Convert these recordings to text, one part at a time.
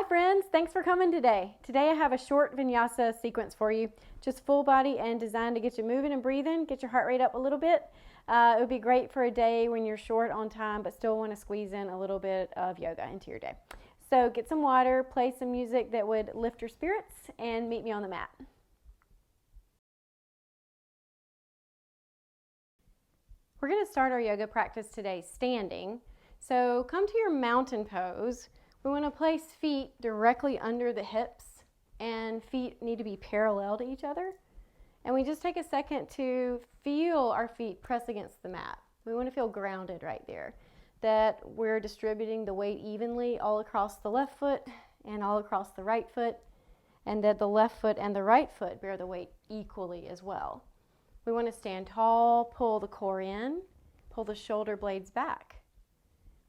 friends, thanks for coming today. Today I have a short vinyasa sequence for you, just full body and designed to get you moving and breathing, get your heart rate up a little bit. It would be great for a day when you're short on time but still want to squeeze in a little bit of yoga into your day. So get some water, play some music that would lift your spirits, and meet me on the mat. We're going to start our yoga practice today standing. So come to your mountain pose. We want to place feet directly under the hips, and feet need to be parallel to each other. And we just take a second to feel our feet press against the mat. We want to feel grounded right there, that we're distributing the weight evenly all across the left foot and all across the right foot, and that the left foot and the right foot bear the weight equally as well. We want to stand tall, pull the core in, pull the shoulder blades back.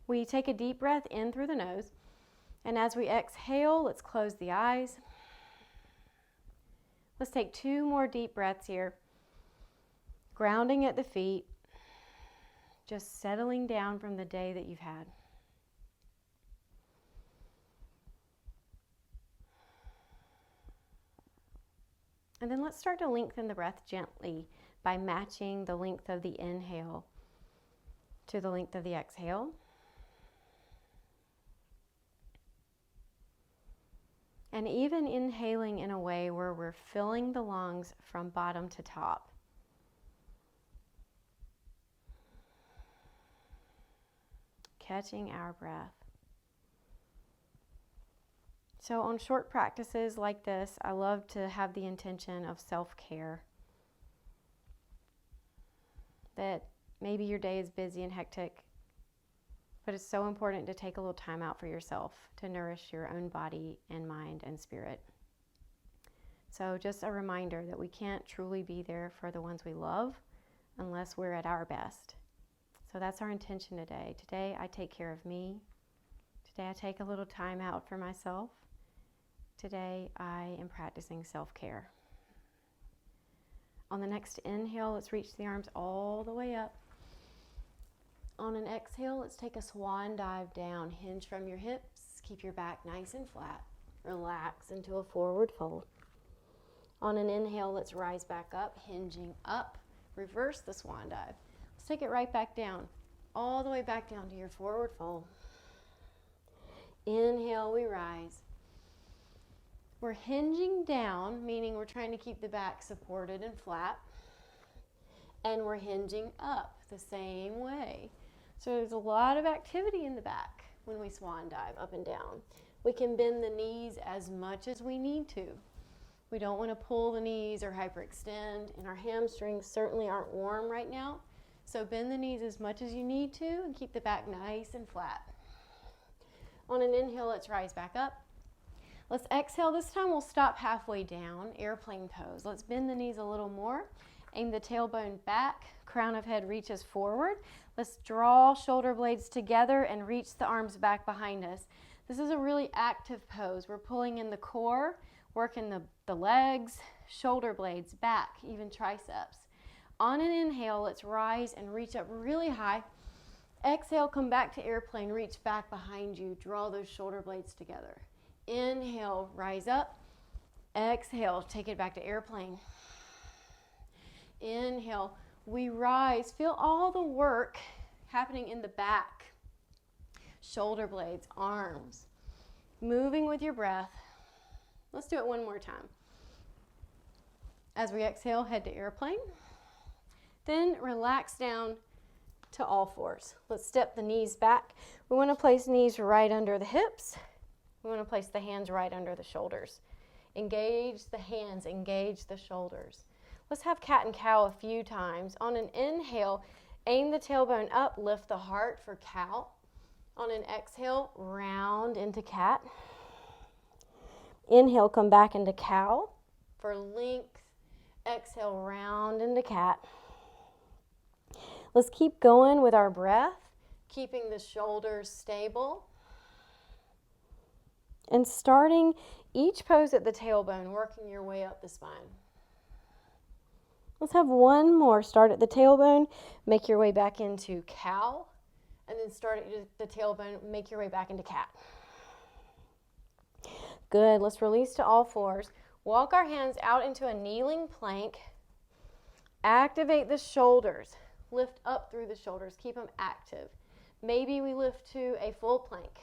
We take a deep breath in through the nose. And as we exhale, let's close the eyes. Let's take 2 more deep breaths here. Grounding at the feet, just settling down from the day that you've had. And then let's start to lengthen the breath gently by matching the length of the inhale to the length of the exhale. And even inhaling in a way where we're filling the lungs from bottom to top. Catching our breath. So on short practices like this, I love to have the intention of self-care. That maybe your day is busy and hectic, but it's so important to take a little time out for yourself to nourish your own body and mind and spirit. So just a reminder that we can't truly be there for the ones we love unless we're at our best. So that's our intention today. Today I take care of me. Today I take a little time out for myself. Today I am practicing self-care. On the next inhale, let's reach the arms all the way up. On an exhale, let's take a swan dive down. Hinge from your hips. Keep your back nice and flat. Relax into a forward fold. On an inhale, let's rise back up, hinging up. Reverse the swan dive. Let's take it right back down, all the way back down to your forward fold. Inhale, we rise. We're hinging down, meaning we're trying to keep the back supported and flat. And we're hinging up the same way. So there's a lot of activity in the back when we swan dive up and down. We can bend the knees as much as we need to. We don't want to pull the knees or hyperextend, and our hamstrings certainly aren't warm right now. So bend the knees as much as you need to and keep the back nice and flat. On an inhale, let's rise back up. Let's exhale. This time we'll stop halfway down, airplane pose. Let's bend the knees a little more. Aim the tailbone back, crown of head reaches forward. Let's draw shoulder blades together and reach the arms back behind us. This is a really active pose. We're pulling in the core, working the legs, shoulder blades back, even triceps. On an inhale, let's rise and reach up really high. Exhale, come back to airplane, reach back behind you, draw those shoulder blades together. Inhale, rise up. Exhale, take it back to airplane. Inhale, we rise. Feel all the work happening in the back. Shoulder blades, arms. Moving with your breath. Let's do it one more time. As we exhale, head to airplane. Then relax down to all fours. Let's step the knees back. We want to place knees right under the hips. We want to place the hands right under the shoulders. Engage the hands, engage the shoulders. Let's have cat and cow a few times. On an inhale, aim the tailbone up, lift the heart for cow. On an exhale, round into cat. Inhale, come back into cow for length. Exhale, round into cat. Let's keep going with our breath, keeping the shoulders stable. And starting each pose at the tailbone, working your way up the spine. Let's have one more. Start at the tailbone, make your way back into cow, and then start at the tailbone, make your way back into cat. Good. Let's release to all fours. Walk our hands out into a kneeling plank. Activate the shoulders. Lift up through the shoulders. Keep them active. Maybe we lift to a full plank.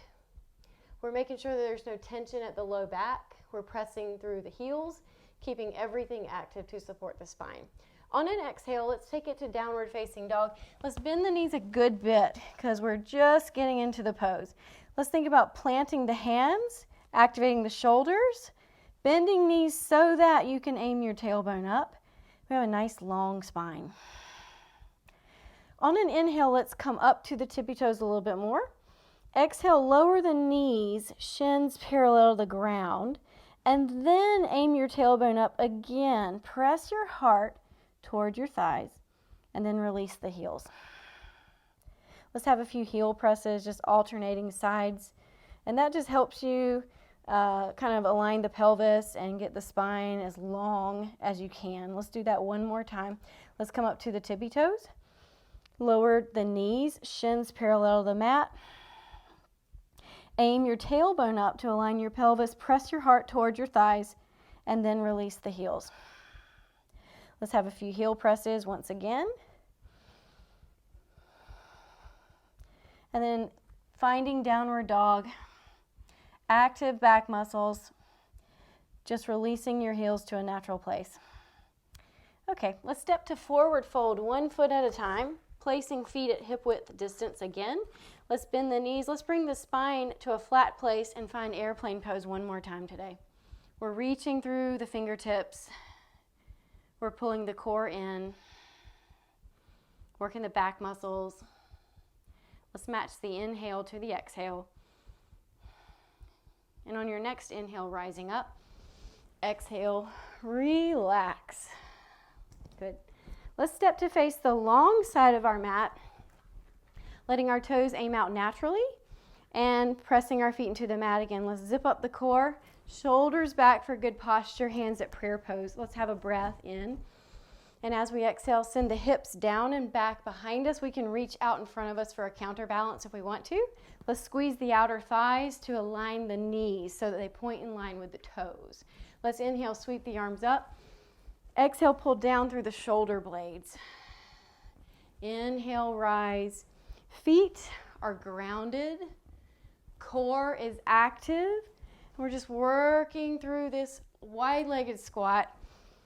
We're making sure that there's no tension at the low back. We're pressing through the heels, keeping everything active to support the spine. On an exhale, let's take it to downward facing dog. Let's bend the knees a good bit because we're just getting into the pose. Let's think about planting the hands, activating the shoulders, bending knees so that you can aim your tailbone up. We have a nice long spine. On an inhale, let's come up to the tippy toes a little bit more. Exhale, lower the knees, shins parallel to the ground, and then aim your tailbone up again. Press your heart toward your thighs, and then release the heels. Let's have a few heel presses, just alternating sides, and that just helps you kind of align the pelvis and get the spine as long as you can. Let's do that one more time. Let's come up to the tippy toes. Lower the knees, shins parallel to the mat. Aim your tailbone up to align your pelvis. Press your heart toward your thighs, and then release the heels. Let's have a few heel presses once again. And then finding downward dog. Active back muscles. Just releasing your heels to a natural place. Okay, let's step to forward fold 1 foot at a time. Placing feet at hip width distance again. Let's bend the knees. Let's bring the spine to a flat place and find airplane pose one more time today. We're reaching through the fingertips. We're pulling the core in. Working the back muscles. Let's match the inhale to the exhale. And on your next inhale, rising up. Exhale, relax. Good. Let's step to face the long side of our mat, letting our toes aim out naturally and pressing our feet into the mat again. Let's zip up the core, shoulders back for good posture, hands at prayer pose. Let's have a breath in. And as we exhale, send the hips down and back behind us. We can reach out in front of us for a counterbalance if we want to. Let's squeeze the outer thighs to align the knees so that they point in line with the toes. Let's inhale, sweep the arms up. Exhale, pull down through the shoulder blades. Inhale, rise. Feet are grounded. Core is active. We're just working through this wide-legged squat,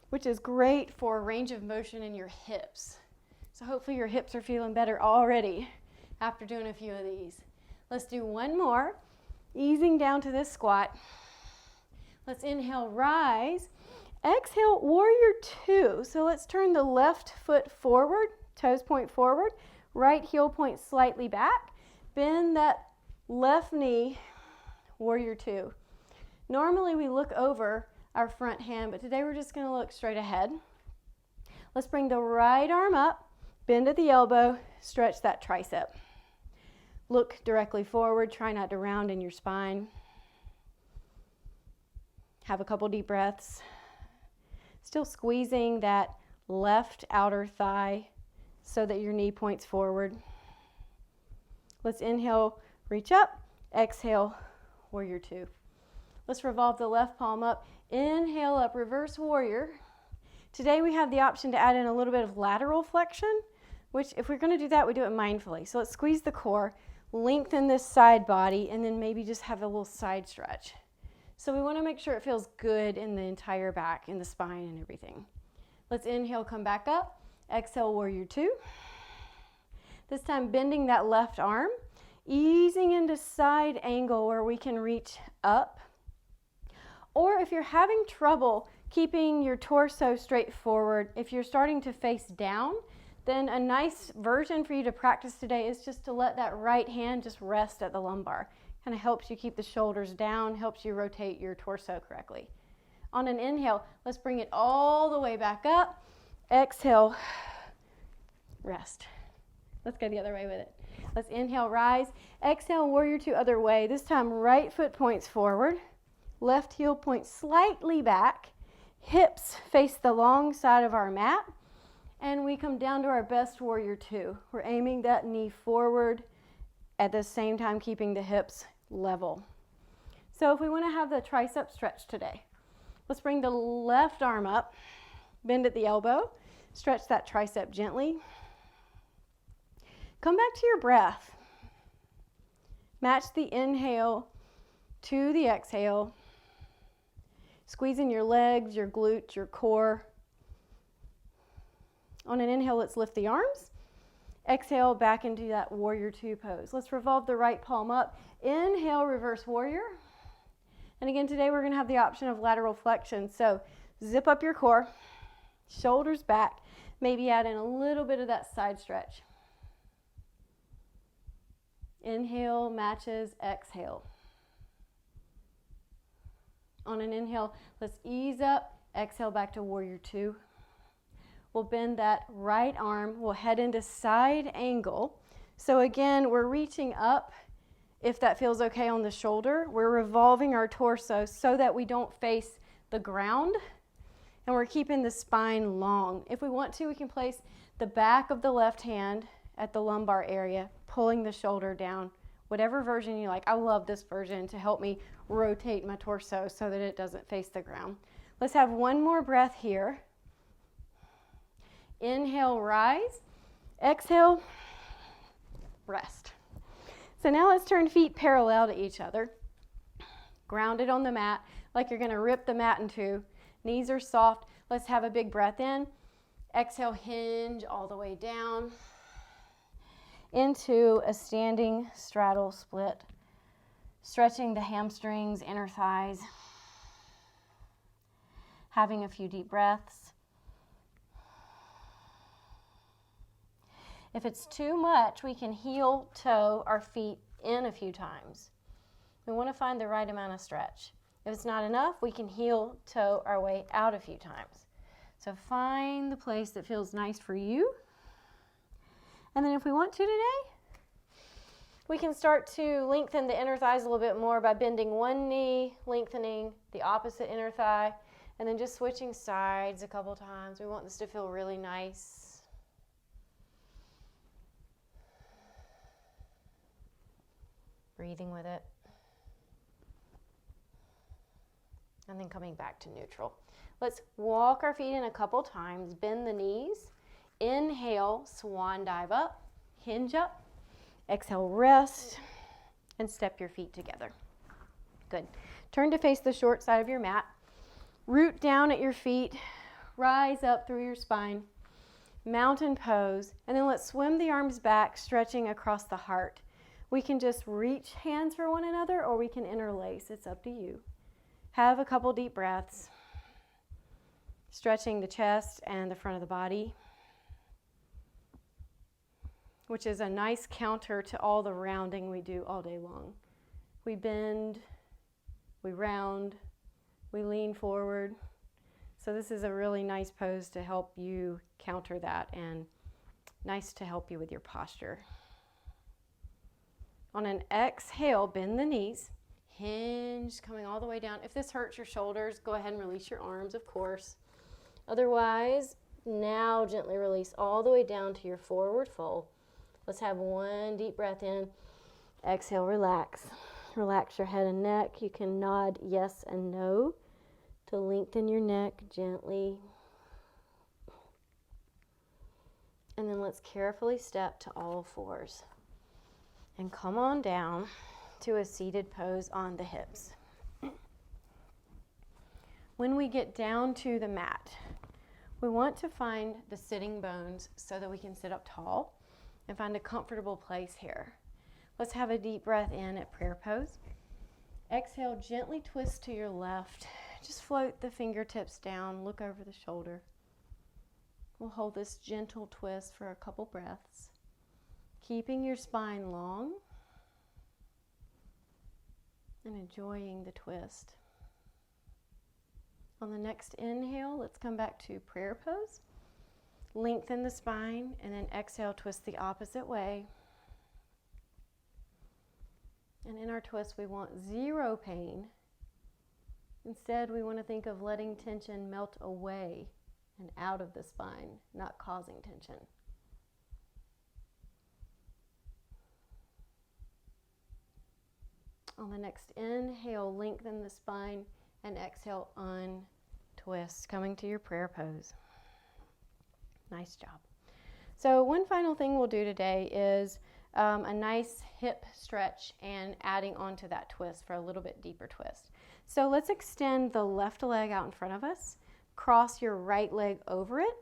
which is great for range of motion in your hips. So hopefully your hips are feeling better already after doing a few of these. Let's do one more, easing down to this squat. Let's inhale, rise. Exhale, warrior two. So let's turn the left foot forward, toes point forward, right heel point slightly back. Bend that left knee, warrior two. Normally we look over our front hand, but today we're just going to look straight ahead. Let's bring the right arm up, bend at the elbow, stretch that tricep. Look directly forward, try not to round in your spine. Have a couple deep breaths. Still squeezing that left outer thigh so that your knee points forward. Let's inhale, reach up. Exhale, warrior two. Let's revolve the left palm up. Inhale up, reverse warrior. Today we have the option to add in a little bit of lateral flexion, which if we're going to do that, we do it mindfully. So let's squeeze the core, lengthen this side body, and then maybe just have a little side stretch. So we want to make sure it feels good in the entire back, in the spine and everything. Let's inhale, come back up. Exhale, warrior two. This time bending that left arm, easing into side angle where we can reach up. Or if you're having trouble keeping your torso straight forward, if you're starting to face down, then a nice version for you to practice today is just to let that right hand just rest at the lumbar. Kind of helps you keep the shoulders down, helps you rotate your torso correctly. On an inhale, let's bring it all the way back up. Exhale, rest. Let's go the other way with it. Let's inhale, rise. Exhale, warrior two, other way. This time, right foot points forward. Left heel points slightly back. Hips face the long side of our mat. And we come down to our best warrior two. We're aiming that knee forward at the same time keeping the hips level. So if we want to have the tricep stretch today, let's bring the left arm up, bend at the elbow, stretch that tricep gently. Come back to your breath. Match the inhale to the exhale. Squeezing your legs, your glutes, your core. On an inhale, let's lift the arms. Exhale back into that warrior two pose. Let's revolve the right palm up. Inhale, reverse warrior. And again, today we're going to have the option of lateral flexion. So zip up your core, shoulders back, maybe add in a little bit of that side stretch. Inhale matches exhale. On an inhale, let's ease up. Exhale back to warrior two. We'll bend that right arm. We'll head into side angle. So again, we're reaching up. If that feels okay on the shoulder, we're revolving our torso so that we don't face the ground, and we're keeping the spine long. If we want to, we can place the back of the left hand at the lumbar area, pulling the shoulder down, whatever version you like. I love this version to help me rotate my torso so that it doesn't face the ground. Let's have one more breath here. Inhale, rise. Exhale, rest. So now let's turn feet parallel to each other. Grounded on the mat, like you're going to rip the mat in two. Knees are soft. Let's have a big breath in. Exhale, hinge all the way down into a standing straddle split. Stretching the hamstrings, inner thighs. Having a few deep breaths. If it's too much, we can heel toe our feet in a few times. We want to find the right amount of stretch. If it's not enough, we can heel toe our way out a few times. So find the place that feels nice for you. And then if we want to today, we can start to lengthen the inner thighs a little bit more by bending one knee, lengthening the opposite inner thigh, and then just switching sides a couple times. We want this to feel really nice. Breathing with it. And then coming back to neutral. Let's walk our feet in a couple times, bend the knees. Inhale, swan dive up, hinge up. Exhale, rest, and step your feet together. Good. Turn to face the short side of your mat. Root down at your feet, rise up through your spine. Mountain pose, and then let's swim the arms back, stretching across the heart. We can just reach hands for one another, or we can interlace. It's up to you. Have a couple deep breaths. Stretching the chest and the front of the body, which is a nice counter to all the rounding we do all day long. We bend, we round, we lean forward. So this is a really nice pose to help you counter that, and nice to help you with your posture. On an exhale, bend the knees, hinge, coming all the way down. If this hurts your shoulders, go ahead and release your arms, of course. Otherwise, now gently release all the way down to your forward fold. Let's have one deep breath in. Exhale, relax. Relax your head and neck. You can nod yes and no to lengthen your neck gently. And then let's carefully step to all fours. And come on down to a seated pose on the hips. When we get down to the mat, we want to find the sitting bones so that we can sit up tall and find a comfortable place here. Let's have a deep breath in at prayer pose. Exhale, gently twist to your left. Just float the fingertips down, look over the shoulder. We'll hold this gentle twist for a couple breaths. Keeping your spine long and enjoying the twist. On the next inhale, let's come back to prayer pose. Lengthen the spine, and then exhale, twist the opposite way. And in our twist, we want zero pain. Instead, we want to think of letting tension melt away and out of the spine, not causing tension. On the next inhale, lengthen the spine, and exhale, untwist, coming to your prayer pose. Nice job. So one final thing we'll do today is a nice hip stretch and adding onto that twist for a little bit deeper twist. So let's extend the left leg out in front of us. Cross your right leg over it.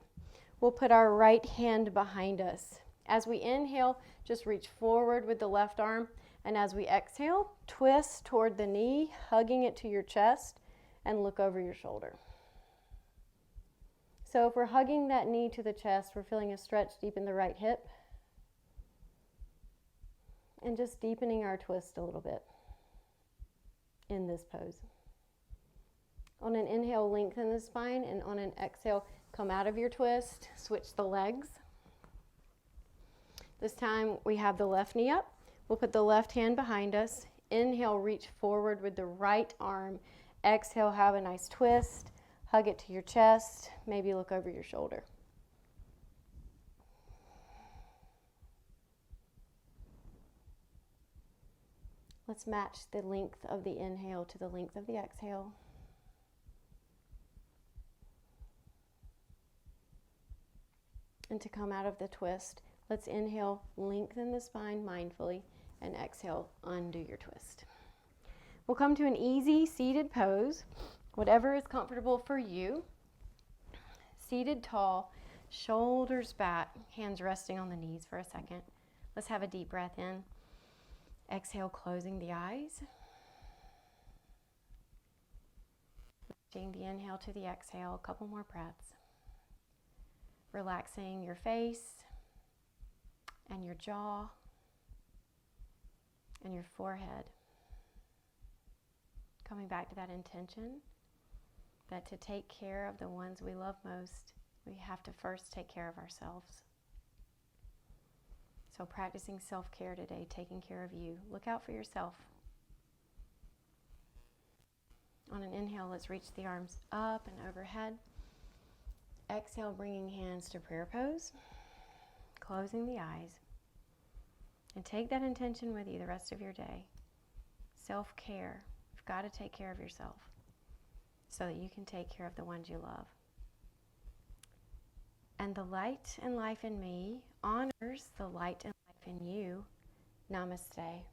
We'll put our right hand behind us. As we inhale, just reach forward with the left arm. And as we exhale, twist toward the knee, hugging it to your chest, and look over your shoulder. So if we're hugging that knee to the chest, we're feeling a stretch deep in the right hip. And just deepening our twist a little bit in this pose. On an inhale, lengthen the spine, and on an exhale, come out of your twist, switch the legs. This time we have the left knee up. We'll put the left hand behind us. Inhale, reach forward with the right arm. Exhale, have a nice twist. Hug it to your chest. Maybe look over your shoulder. Let's match the length of the inhale to the length of the exhale. And to come out of the twist, let's inhale, lengthen the spine mindfully, and exhale, undo your twist. We'll come to an easy seated pose, whatever is comfortable for you. Seated tall, shoulders back, hands resting on the knees for a second. Let's have a deep breath in. Exhale, closing the eyes. Matching the inhale to the exhale, a couple more breaths. Relaxing your face and your jaw and your forehead. Coming back to that intention that to take care of the ones we love most, we have to first take care of ourselves. So practicing self-care today, taking care of you. Look out for yourself. On an inhale, let's reach the arms up and overhead. Exhale, bringing hands to prayer pose, closing the eyes, and take that intention with you the rest of your day. Self-care. You've got to take care of yourself so that you can take care of the ones you love. And the light and life in me honors the light and life in you. Namaste.